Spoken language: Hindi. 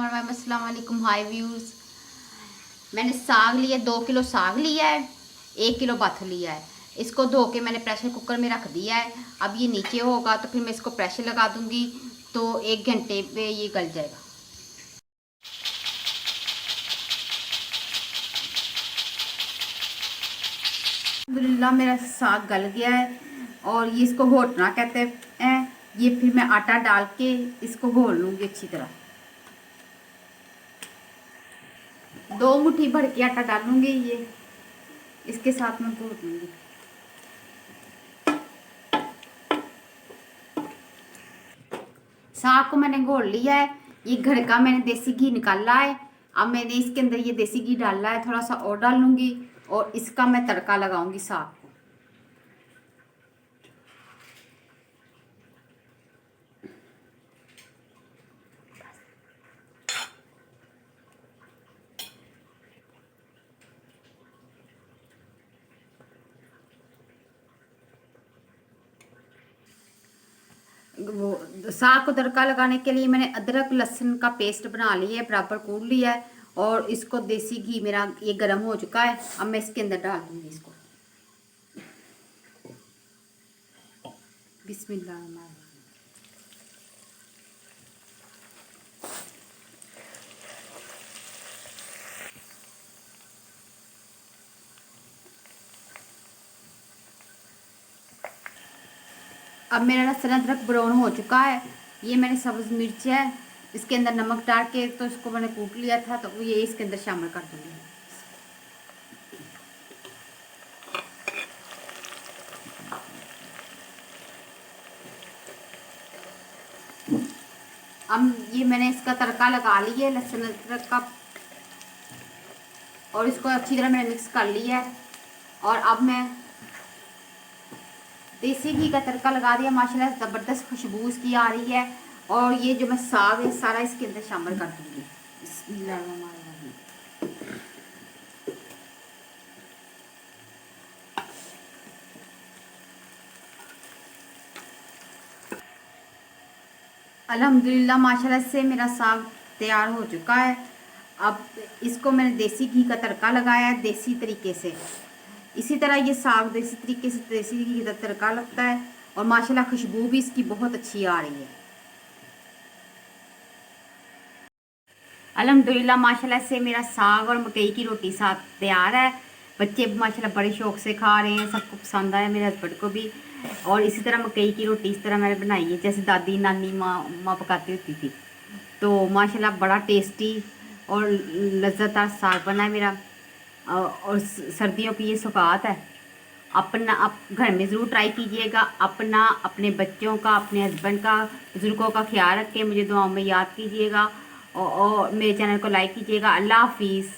अस्सलाम वालेकुम हाय व्यूज़। मैंने साग लिया, 2 किलो साग लिया है, 1 किलो बाथू लिया है। इसको धो के मैंने प्रेशर कुकर में रख दिया है। अब ये नीचे होगा तो फिर मैं इसको प्रेशर लगा दूंगी, तो 1 घंटे में ये गल जाएगा। अल्हम्दुलिल्लाह मेरा साग गल गया है और ये इसको घोटना कहते हैं। ये फिर मैं आटा डाल के इसको घोल लूँगी अच्छी तरह। 2 मुट्ठी भर के आटा डालूंगी, ये इसके साथ में घोट लूँगी। साग को मैंने घोल लिया है। ये घर का मैंने देसी घी निकाला है। अब मैंने इसके अंदर ये देसी घी डाला है, थोड़ा सा और डाल लूँगी और इसका मैं तड़का लगाऊंगी साग को। वो साग को तड़का लगाने के लिए मैंने अदरक लहसुन का पेस्ट बना लिया है, बराबर कूट लिया है और इसको देसी घी मेरा ये गर्म हो चुका है। अब मैं इसके अंदर डाल दूंगी इसको। बिस्मिल्लाह। अब मेरा लहसुन अदरक ब्राउन हो चुका है। ये मैंने सब्ज़ मिर्च है, इसके अंदर नमक डाल के तो इसको मैंने कूट लिया था, तो ये इसके अंदर शामिल कर दूंगी। अब ये मैंने इसका तड़का लगा लिया है लहसुन अदरक का और इसको अच्छी तरह मैंने मिक्स कर लिया है। और अब मैं देसी घी का तड़का लगा दिया, माशाल्लाह ज़बरदस्त खुशबू इसकी आ रही है। और ये जो मैं साग है सारा इसके अंदर शामिल कर दूंगी। बिस्मिल्लाहिर्रहमानिर्रहीम। अल्हम्दुलिल्लाह माशाल्लाह से मेरा साग तैयार हो चुका है। अब इसको मैंने देसी घी का तड़का लगाया है देसी तरीके से। इसी तरह ये साग देसी तरीके से देसी घी का तड़का लगता है और माशाल्लाह खुशबू भी इसकी बहुत अच्छी आ रही है। अल्हम्दुलिल्लाह माशाल्लाह से मेरा साग और मकई की रोटी साग तैयार है। बच्चे माशाल्लाह बड़े शौक से खा रहे हैं, सबको पसंद आया, मेरे हस्बैंड को भी। और इसी तरह मकई की रोटी इस तरह मैंने बनाई है जैसे दादी नानी माँ पकाती होती थी। तो माशाल्लाह बड़ा टेस्टी और लज्जतदार साग बना है मेरा। और सर्दियों की ये सौगात है। अपना आप घर में ज़रूर ट्राई कीजिएगा। अपना, अपने बच्चों का, अपने हस्बैंड का, बुज़ुर्गों का ख्याल रख के मुझे दुआओं में याद कीजिएगा और मेरे चैनल को लाइक कीजिएगा। अल्लाह हाफिज़।